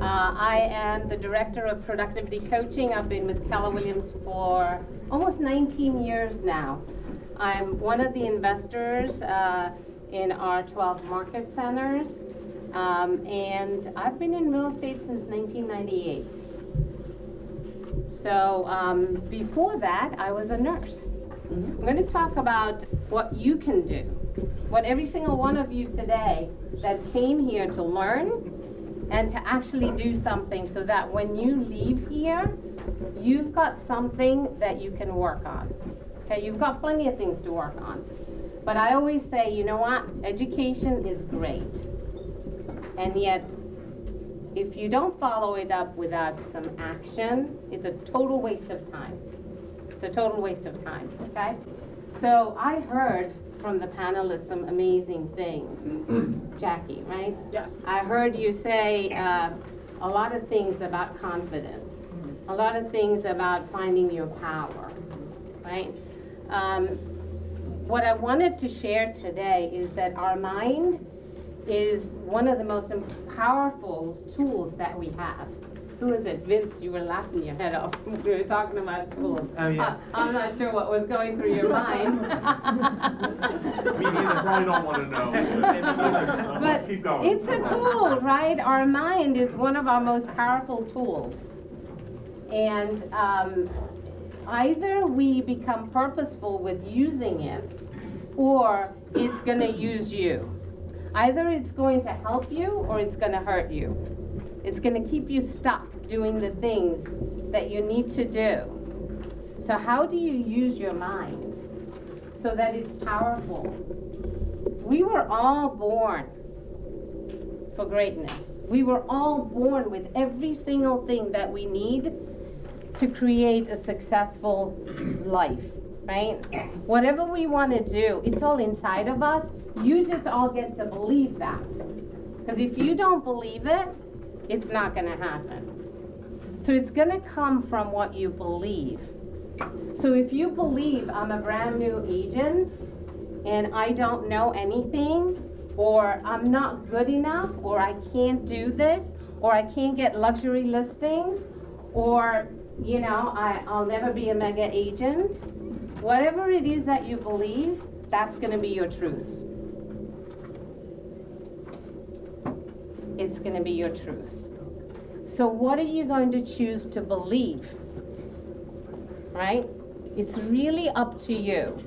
I am the Director of Productivity Coaching. I've been with Keller Williams for almost 19 years now. I'm one of the investors in our 12 market centers, and I've been in real estate since 1998. So before that, I was a nurse. I'm going to talk about what you can do, what every single one of you today that came here to learn and to actually do something so that when you leave here, you've got something that you can work on. Okay, you've got plenty of things to work on. But I always say, you know what? Education is great. And yet, if you don't follow it up without some action, it's a total waste of time. It's a total waste of time, okay? So I heard from the panelists some amazing things. Jackie, right? Yes. I heard you say a lot of things about confidence, a lot of things about finding your power, right? What I wanted to share today is that our mind is one of the most powerful tools that we have. Who is it? Vince, you were laughing your head off when we were talking about tools. Oh, yeah. I'm not sure what was going through your mind. Me neither, probably don't want to know. But Keep going. it's a tool, right? Our mind is one of our most powerful tools. And either we become purposeful with using it, or it's going to use you. Either it's going to help you, or it's going to hurt you. It's going to keep you stuck doing the things that you need to do. So how do you use your mind so that it's powerful? We were all born for greatness. We were all born with every single thing that we need to create a successful life, right? Whatever we want to do, it's all inside of us. You just all get to believe that. Because if you don't believe it, it's not going to happen. So it's going to come from what you believe. So if you believe I'm a brand new agent and I don't know anything, or I'm not good enough, or I can't do this, or I can't get luxury listings, or you know, I'll never be a mega agent, whatever it is that you believe, that's going to be your truth. It's going to be your truth. So what are you going to choose to believe? Right? It's really up to you.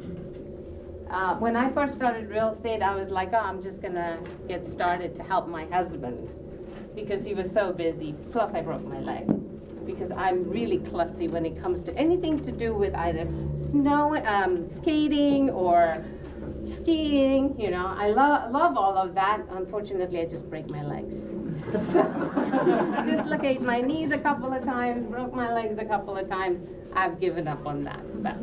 When I first started real estate, I was like, oh, I'm just going to get started to help my husband because he was so busy. Plus, I broke my leg because I'm really klutzy when it comes to anything to do with either skating or skiing. You know, I love all of that. Unfortunately, I just break my legs. So, dislocate my knees a couple of times, broke my legs a couple of times. I've given up on that. But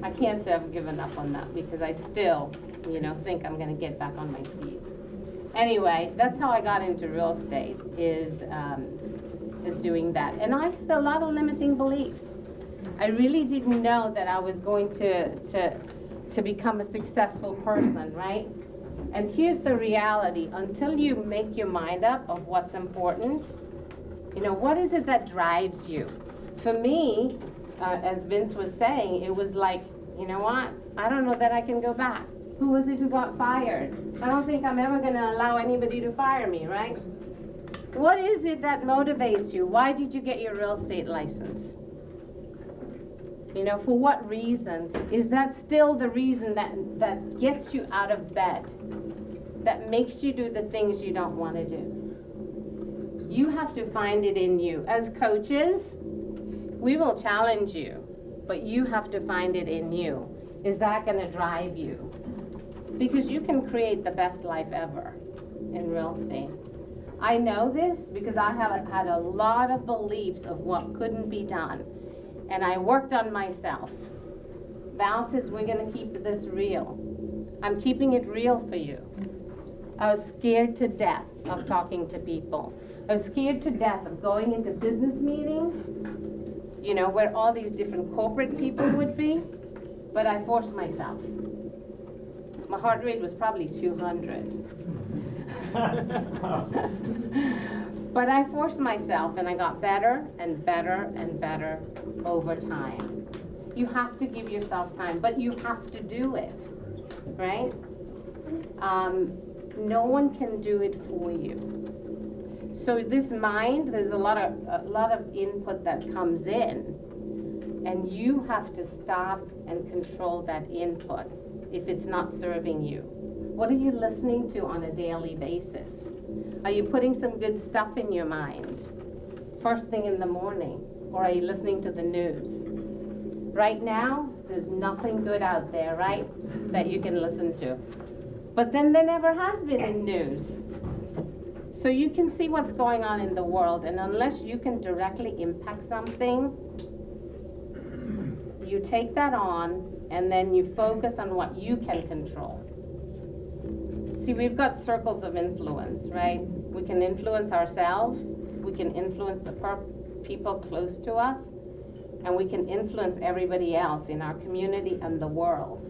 I can't say I've given up on that because I still, you know, think I'm going to get back on my skis. Anyway, that's how I got into real estate, is doing that. And I had a lot of limiting beliefs. I really didn't know that I was going to become a successful person, right? And here's the reality. Until you make your mind up of what's important, you know, what is it that drives you? For me, as Vince was saying, it was like, you know what? I don't know that I can go back. Who was it who got fired? I don't think I'm ever going to allow anybody to fire me, right? What is it that motivates you? Why did you get your real estate license? You know, for what reason? Is that still the reason that gets you out of bed? That makes you do the things you don't want to do? You have to find it in you. As coaches, we will challenge you, but you have to find it in you. Is that going to drive you? Because you can create the best life ever in real estate. I know this because I have had a lot of beliefs of what couldn't be done. And I worked on myself. Val says we're going to keep this real. I'm keeping it real for you. I was scared to death of talking to people. I was scared to death of going into business meetings, you know, where all these different corporate people would be. But I forced myself. My heart rate was probably 200. But I forced myself, and I got better and better and better over time. You have to give yourself time, but you have to do it, right? No one can do it for you. So this mind, there's a lot of input that comes in, and you have to stop and control that input if it's not serving you. What are you listening to on a daily basis? Are you putting some good stuff in your mind first thing in the morning, or are you listening to the news? Right now, there's nothing good out there, right, that you can listen to. But then there never has been in news. So you can see what's going on in the world, and unless you can directly impact something, you take that on, and then you focus on what you can control. See, we've got circles of influence, right? We can influence ourselves, we can influence the people close to us, and we can influence everybody else in our community and the world.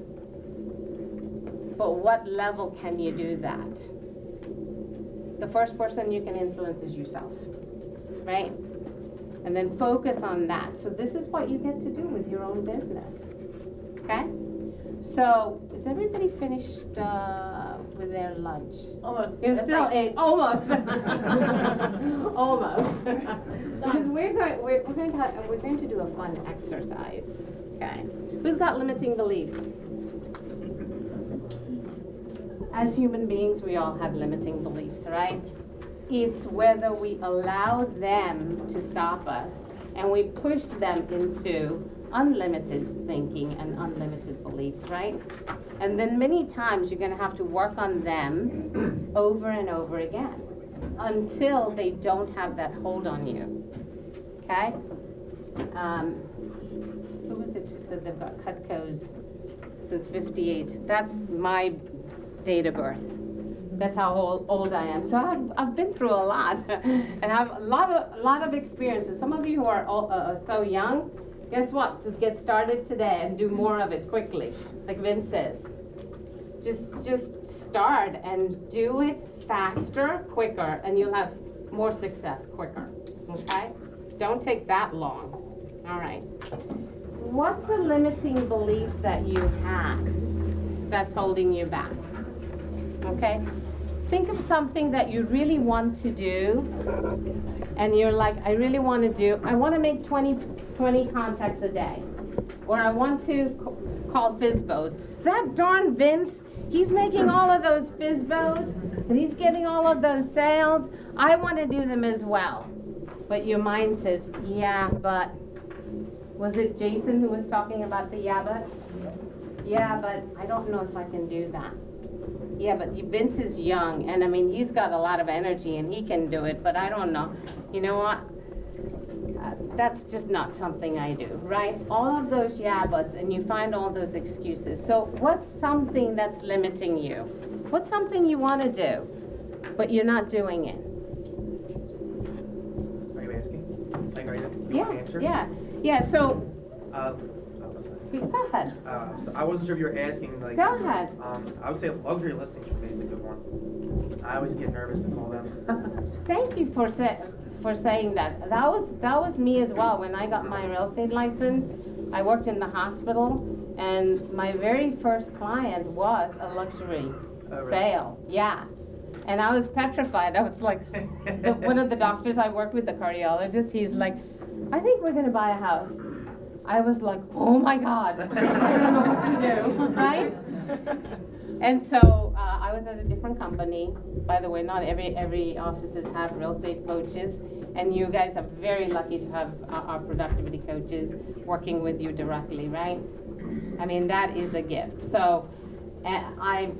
But what level can you do that? The first person you can influence is yourself, right? And then focus on that. So this is what you get to do with your own business, okay? So, is everybody finished with their lunch? Almost. You're still almost. Almost. Because we're going to do a fun exercise. Okay. Who's got limiting beliefs? As human beings, we all have limiting beliefs, right? It's whether we allow them to stop us and we push them into unlimited thinking and unlimited beliefs, right? And then many times you're going to have to work on them over and over again until they don't have that hold on you. Okay? Who was it who said they've got Cutco's since 58? That's my date of birth. That's how old I am. So I've been through a lot, and I have a lot of experiences. Some of you who are so young, guess what? Just get started today and do more of it quickly, like Vince says. Just start and do it faster, quicker, and you'll have more success quicker. Okay? Don't take that long. All right. What's a limiting belief that you have that's holding you back? Okay? Think of something that you really want to do, and you're like, I really want to make 20 contacts a day, or I want to call FISBOs. That darn Vince, he's making all of those FISBOs, and he's getting all of those sales. I want to do them as well. But your mind says, yeah, but, was it Jason who was talking about the yeah, but? Yeah, but I don't know if I can do that. Yeah, but Vince is young, and I mean, he's got a lot of energy, and he can do it, but I don't know. You know what? That's just not something I do, right? All of those yeah buts, and you find all those excuses. So what's something that's limiting you? What's something you want to do, but you're not doing it? Are you asking? Like, are you Yeah, want answers? yeah. So go ahead. So I wasn't sure if you were asking, like... Go ahead. I would say luxury listings would be a good one. I always get nervous to call them. Thank you for saying that. That was me as well. When I got my real estate license, I worked in the hospital, and my very first client was a luxury sale. Yeah. And I was petrified. I was like, one of the doctors I worked with, the cardiologist, he's like, I think we're going to buy a house. I was like, oh my God, I don't know what to do, right? And so I was at a different company. By the way, not every offices have real estate coaches, and you guys are very lucky to have our productivity coaches working with you directly, right? I mean, that is a gift. So I,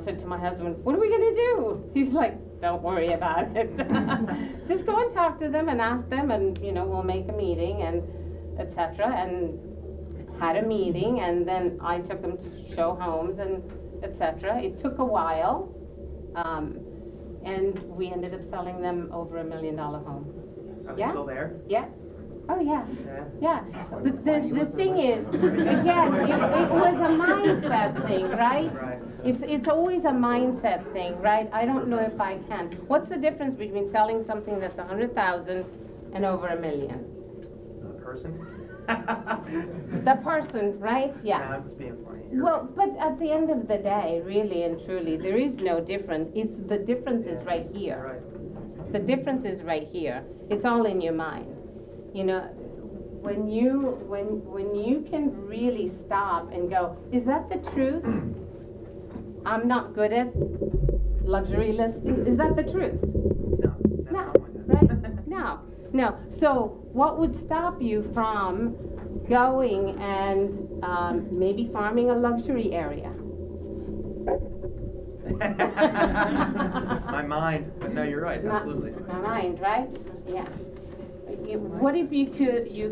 said to my husband, what are we gonna do? He's like, don't worry about it. Just go and talk to them and ask them, and we'll make a meeting and etc. And had a meeting, and then I took them to show homes and etc. It took a while, and we ended up selling them over $1 million home. Are they still there? Yeah. Oh yeah. Yeah. But the thing is, again, it was a mindset thing, right? It's always a mindset thing, right? I don't know if I can. What's the difference between selling something that's 100,000 and over $1 million? The person? The person, right? Yeah, Yeah. I'm just being funny here. Well, but at the end of the day, really and truly, there is no difference. It's the difference is right here. Right. The difference is right here. It's all in your mind. You know, when you can really stop and go, is that the truth? I'm not good at luxury listings. Is that the truth? No, No, right? right? No. So what would stop you from going and maybe farming a luxury area? My mind, but no, you're right, absolutely. My mind, right? Yeah. What if you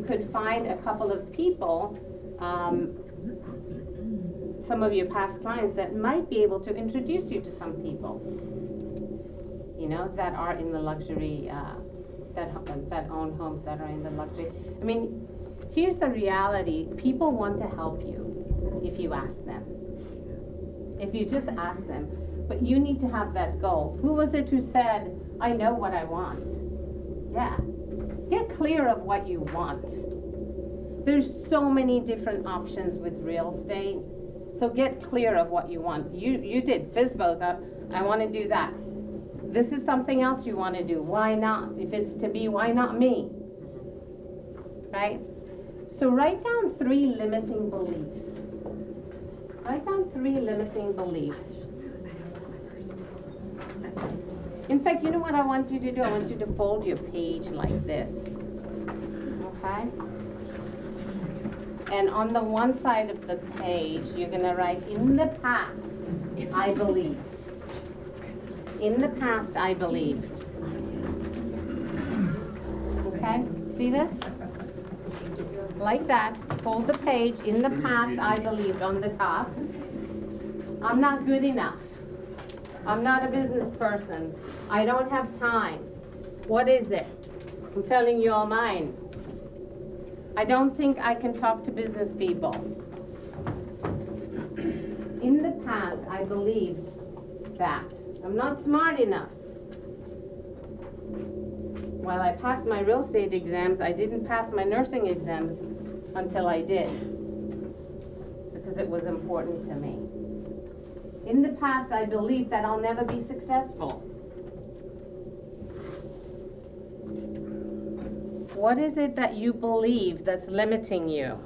could find a couple of people, some of your past clients that might be able to introduce you to some people, you know, that are in the luxury, that own homes that are in the luxury. I mean, here's the reality. People want to help you if you ask them. If you just ask them. But you need to have that goal. Who was it who said, I know what I want? Yeah. Get clear of what you want. There's so many different options with real estate. So get clear of what you want. You did FSBOs. I want to do that. This is something else you want to do. Why not? If it's to be, why not me? Right? So write down 3 limiting beliefs. Write down 3 limiting beliefs. In fact, you know what I want you to do? I want you to fold your page like this. Okay? And on the one side of the page, you're going to write, in the past, I believe. In the past, I believed. Okay? See this? Like that. Fold the page. In the past, I believed on the top. I'm not good enough. I'm not a business person. I don't have time. What is it? I'm telling you all mine. I don't think I can talk to business people. In the past, I believed that. I'm not smart enough. While I passed my real estate exams, I didn't pass my nursing exams until I did, because it was important to me. In the past, I believed that I'll never be successful. What is it that you believe that's limiting you?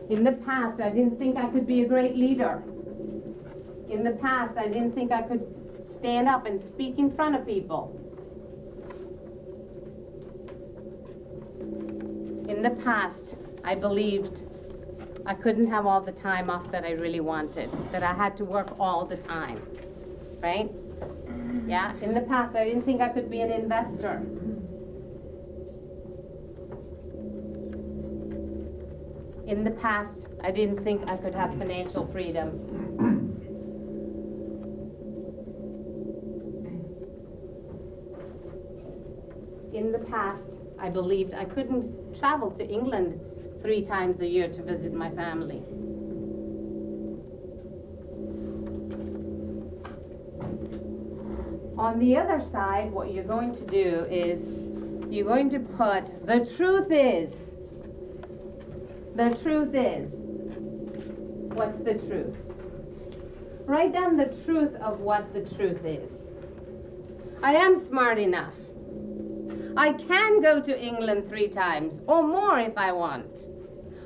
In the past, I didn't think I could be a great leader. In the past, I didn't think I could stand up and speak in front of people. In the past, I believed I couldn't have all the time off that I really wanted, that I had to work all the time, right? Yeah, in the past, I didn't think I could be an investor. In the past, I didn't think I could have financial freedom. In the past, I believed I couldn't travel to England 3 times a year to visit my family. On the other side, what you're going to do is you're going to put, the truth is. The truth is. What's the truth? Write down the truth of what the truth is. I am smart enough. I can go to England 3 times or more if I want.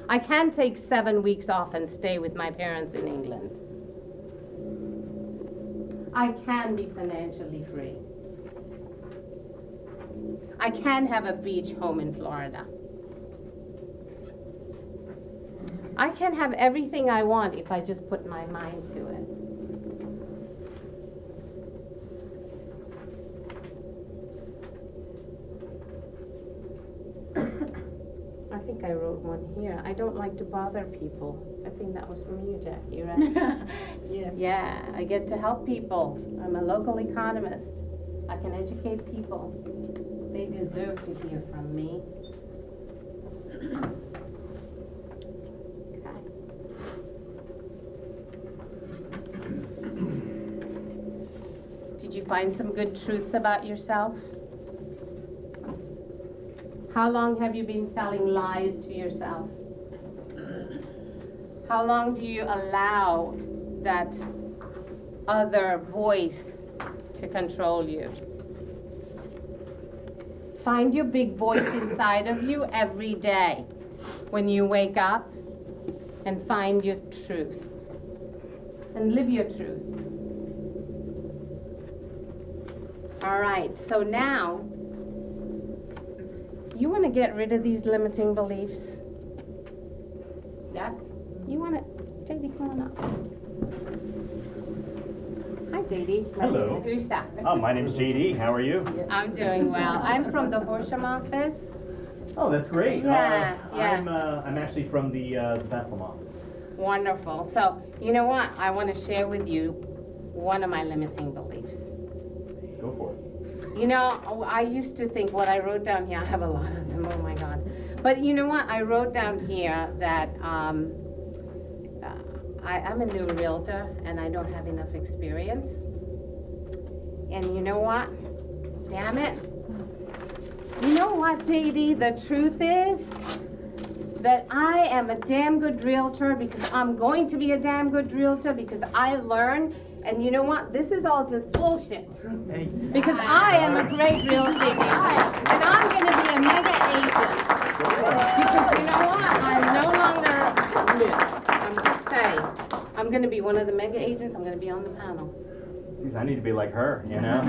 I can take 7 weeks off and stay with my parents in England. I can be financially free. I can have a beach home in Florida. I can have everything I want if I just put my mind to it. I think I wrote one here. I don't like to bother people. I think that was from you, Jackie, right? Yes. Yeah, I get to help people. I'm a local economist. I can educate people. They deserve to hear from me. Okay. you find some good truths about yourself? How long have you been telling lies to yourself? How long do you allow that other voice to control you? Find your big voice inside of you every day when you wake up and find your truth and live your truth. All right, so now you want to get rid of these limiting beliefs? Yes? You want to? JD, come on up. Hi, JD. My Hello. name is Usha. Oh, my name's JD. How are you? I'm doing well. I'm from the Horsham office. Oh, that's great. Yeah, yeah. I'm actually from the Bethlehem office. Wonderful. So, you know what? I want to share with you one of my limiting beliefs. Go for it. You know, I used to think what I wrote down here, I have a lot of them, oh my God. But you know what? I wrote down here that I'm a new realtor and I don't have enough experience. And you know what? Damn it. You know what, JD? The truth is that I am a damn good realtor because I'm going to be a damn good realtor because I learn. And you know what? This is all just bullshit. Hey. Because I am a great real estate agent. And I'm going to be a mega agent. Because you know what? I'm no longer new. I'm just saying. I'm going to be one of the mega agents. I'm going to be on the panel. Geez, I need to be like her, you know?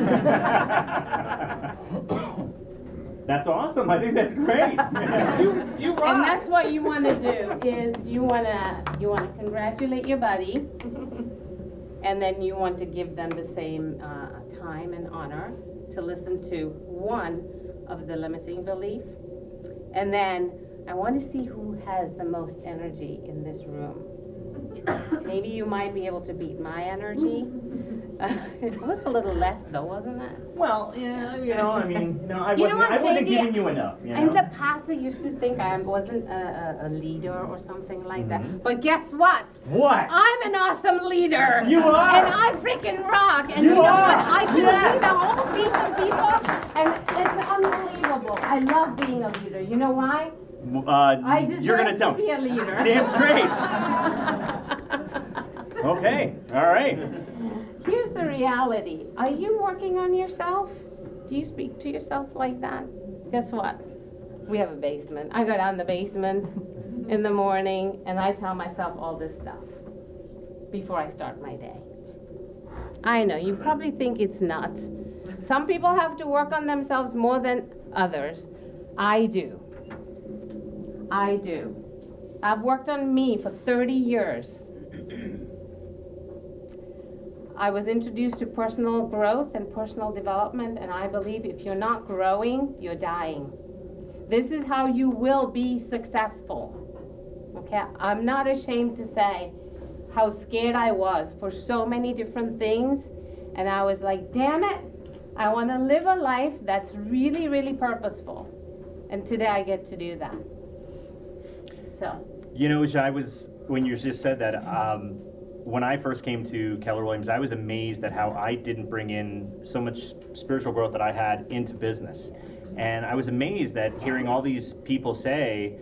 That's awesome. I think that's great. You rock. And that's what you want to do is you want to congratulate your buddy. And then you want to give them the same time and honor to listen to one of the limiting belief. And then I want to see who has the most energy in this room. Maybe you might be able to beat my energy. It was a little less though, wasn't it? Well, yeah, you know, I mean, no, I You know wasn't what, JD? giving you enough, you know? In the past, I used to think I wasn't a leader or something like Mm-hmm. that. But guess what? What? I'm an awesome leader. You are. And I freaking rock. And you know are. what? I can Yes. lead a whole team of people. And it's unbelievable. I love being a leader. You know why? I deserve You're gonna tell to be a leader. Damn straight. Okay, all right. Here's the reality. Are you working on yourself? Do you speak to yourself like that? Guess what? We have a basement. I go down the basement in the morning and I tell myself all this stuff before I start my day. I know, you probably think it's nuts. Some people have to work on themselves more than others. I do. I do. I've worked on me for 30 years. I was introduced to personal growth and personal development, and I believe if you're not growing, you're dying. This is how you will be successful. Okay, I'm not ashamed to say how scared I was for so many different things, and I was like, damn it, I want to live a life that's really, really purposeful. And today I get to do that. So. You know, Usha, when you just said that, when I first came to Keller Williams, I was amazed at how I didn't bring in so much spiritual growth that I had into business. And I was amazed at hearing all these people say,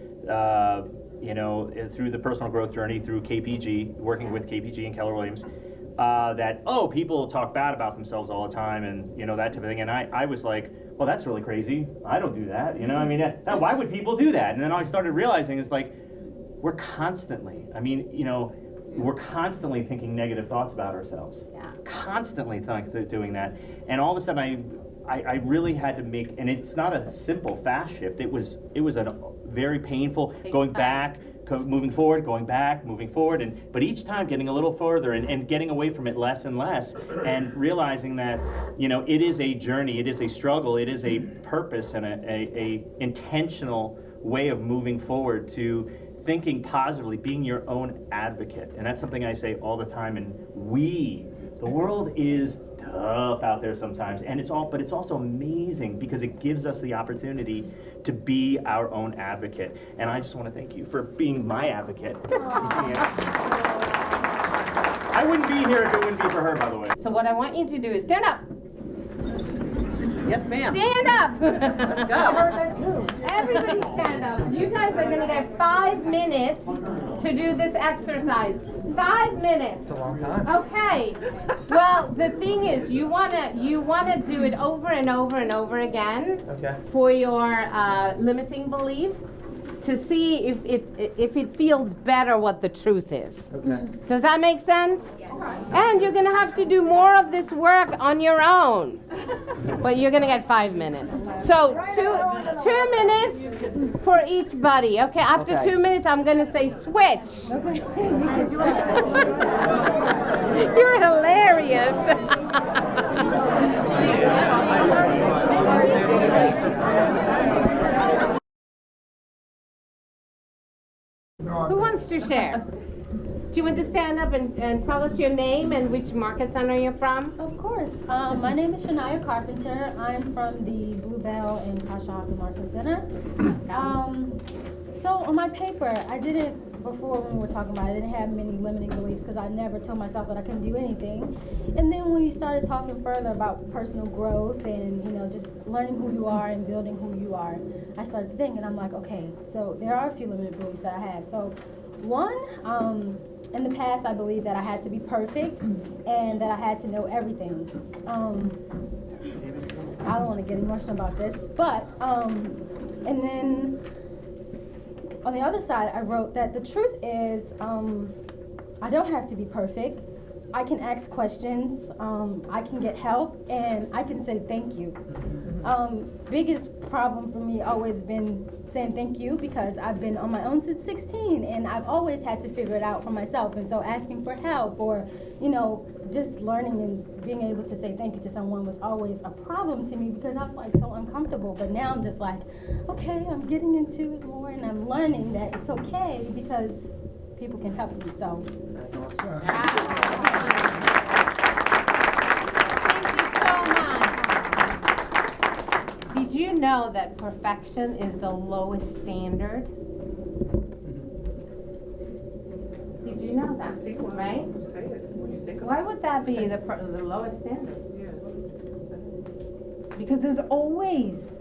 you know, through the personal growth journey, through KPG, working with KPG and Keller Williams, that, oh, people talk bad about themselves all the time and, you know, that type of thing. And I was like, well, that's really crazy. I don't do that. You know, I mean, why would people do that? And then I started realizing it's like, we're constantly, I mean, you know, we're constantly thinking negative thoughts about ourselves. Yeah. Constantly doing that. And all of a sudden I really had to make, and it's not a simple fast shift. It was a very painful going back, moving forward, going back, moving forward, but each time getting a little further and getting away from it less and less, and realizing that, you know, it is a journey, it is a struggle, it is a purpose and a intentional way of moving forward to thinking positively, being your own advocate. And that's something I say all the time. And the world is tough out there sometimes, and but it's also amazing because it gives us the opportunity to be our own advocate. And I just want to thank you for being my advocate. I wouldn't be here if it wouldn't be for her, by the way. So what I want you to do is stand up. Yes, ma'am. Stand up. Let's go. Everybody stand up. You guys are gonna get 5 minutes to do this exercise. 5 minutes. It's a long time. Okay. Well, the thing is, you wanna do it over and over and over again Okay. for your limiting belief to see if it feels better what the truth is. Okay. Does that make sense? And you're gonna have to do more of this work on your own. But you're gonna get 5 minutes. So 2 minutes for each buddy. Okay, after 2 minutes I'm gonna say switch. You're hilarious. Who wants to share? Do you want to stand up and tell us your name and which market center you're from? Of course. My name is Shania Carpenter. I'm from the Bluebell and Kashaga Market Center. So on my paper, I didn't, before when we were talking about it, I didn't have many limiting beliefs because I never told myself that I couldn't do anything. And then when you started talking further about personal growth and, just learning who you are and building who you are, I started to think, and I'm like, okay, so there are a few limiting beliefs that I had. So one, in the past, I believed that I had to be perfect and that I had to know everything. I don't want to get emotional about this, but, and then on the other side, I wrote that the truth is, I don't have to be perfect. I can ask questions, I can get help, and I can say thank you. Biggest problem for me always been saying thank you because I've been on my own since 16 and I've always had to figure it out for myself, and so asking for help or just learning and being able to say thank you to someone was always a problem to me because I was like so uncomfortable. But now I'm just like, okay, I'm getting into it more and I'm learning that it's okay because people can help me. So That's awesome. Did you know that perfection is the lowest standard? Did you know that? Right? Say it. What do you think Why would that be the lowest standard? Because there's always,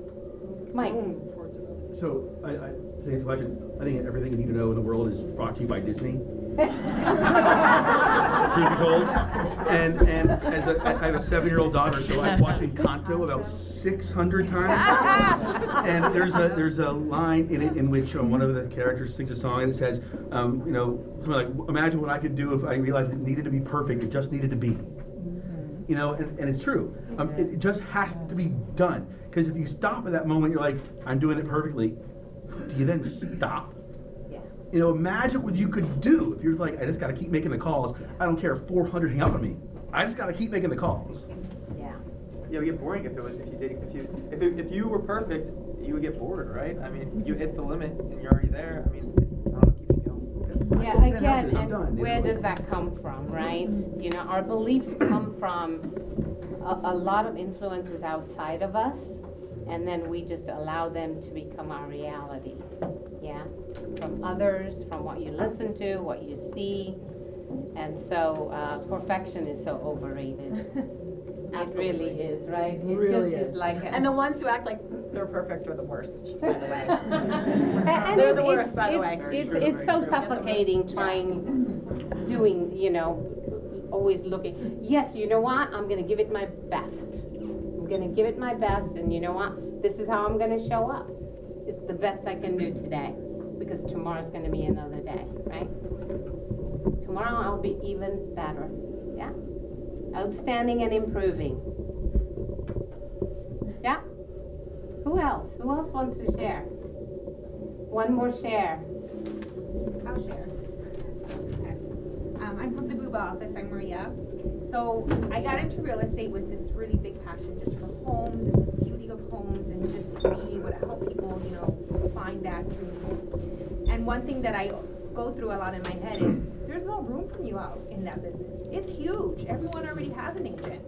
Mike. So, to answer the question, I think everything you need to know in the world is brought to you by Disney. Truth be told. And as I have a 7-year-old daughter, so I've watched Encanto about 600 times. And there's a line in it in which one of the characters sings a song and it says, something like, imagine what I could do if I realized it needed to be perfect, it just needed to be. And it's true. It just has to be done. Because if you stop at that moment, you're like, I'm doing it perfectly. Do you then stop? Imagine what you could do if you're like, I just got to keep making the calls. I don't care if 400 hang up on me. I just got to keep making the calls. Yeah, it would get boring if you were perfect, you would get bored, right? I mean, you hit the limit and you're already there. I mean, I don't know, keep going. Yeah, again, and where does that come from, right? Our beliefs come from a lot of influences outside of us, and then we just allow them to become our reality. Yeah, from others, from what you listen to, what you see, and so perfection is so overrated. It really is, right? It really just is like, And the ones who act like they're perfect are the worst, by the way. and They're the worst, by the way. It's so suffocating doing, always looking. Yes, you know what? I'm gonna give it my best. I'm gonna give it my best, and you know what? This is how I'm gonna show up. It's the best I can do today, because tomorrow's gonna be another day, right? Tomorrow I'll be even better, yeah? Outstanding and improving. Yeah? Who else? Who else wants to share? One more share. I'll share. Okay. I'm from the Booba office. I'm Maria. So I got into real estate with this really big passion just for homes and the beauty of homes and just being able to help people, find that dream home. And one thing that I go through a lot in my head is there's no room for you out in that business. It's huge. Everyone already has an agent.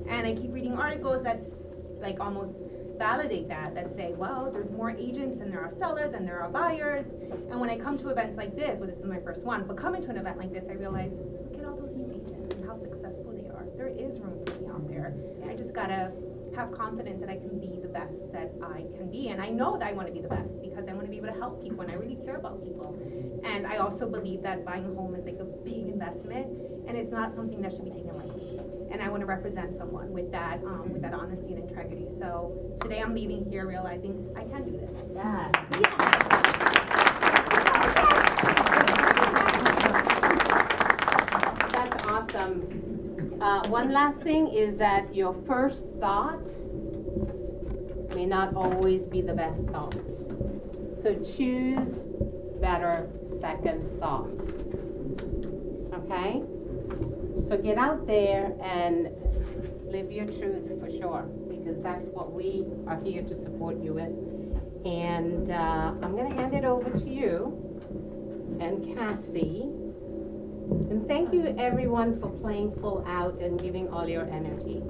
And I keep reading articles that's like almost validate that say, well, there's more agents than there are sellers and there are buyers. And when I come to events like this, well, this is my first one, but coming to an event like this, I realize, look at all those new agents and how successful they are. There is room for me out there. I just gotta have confidence that I can be the best that I can be. And I know that I want to be the best because I want to be able to help people and I really care about people. And I also believe that buying a home is like a big investment and it's not something that should be taken lightly. And I want to represent someone with that honesty and integrity. So today I'm leaving here realizing I can do this. Yeah. That's awesome. One last thing is that your first thought may not always be the best thoughts. So choose better second thoughts. Okay? So get out there and live your truth for sure, because that's what we are here to support you with. And I'm going to hand it over to you and Cassie. And thank you everyone for playing full out and giving all your energy.